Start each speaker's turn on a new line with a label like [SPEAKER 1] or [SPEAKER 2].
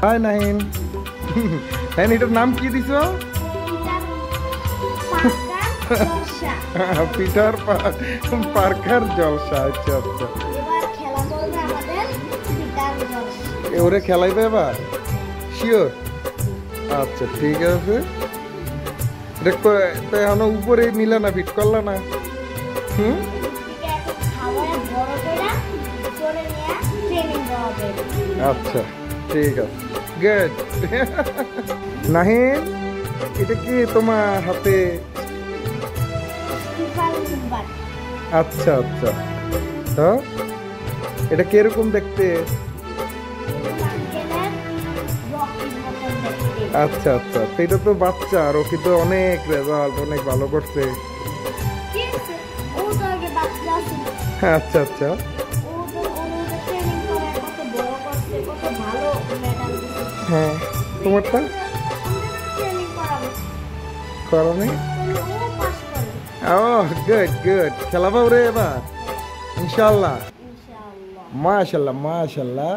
[SPEAKER 1] High Nahin. Nahin এটার নাম কি দিছ? পিটার পার্কার জলসা। আচ্ছা আচ্ছা, ওরে খেলাইবে এবার? শিওর? আচ্ছা ঠিক আছে। এখন উপরে নিলে না, ফিট করলা না? হুম, আচ্ছা ঠিক আছে, গুড। নাহিন এটা কি তোমার হাতে? আচ্ছা আচ্ছা, তো এটা কিরকম দেখতে? আচ্ছা আচ্ছা, তো এটা তো বাচ্চা, আর ও কিন্তু অনেক রেজাল্ট, অনেক ভালো করছে। আচ্ছা আচ্ছা, হ্যাঁ তোমারটা করো নি? ও গুড গুড, খেলাবো রে এবার ইনশাল্লাহ। মাশাল্লাহ মাশাল্লাহ।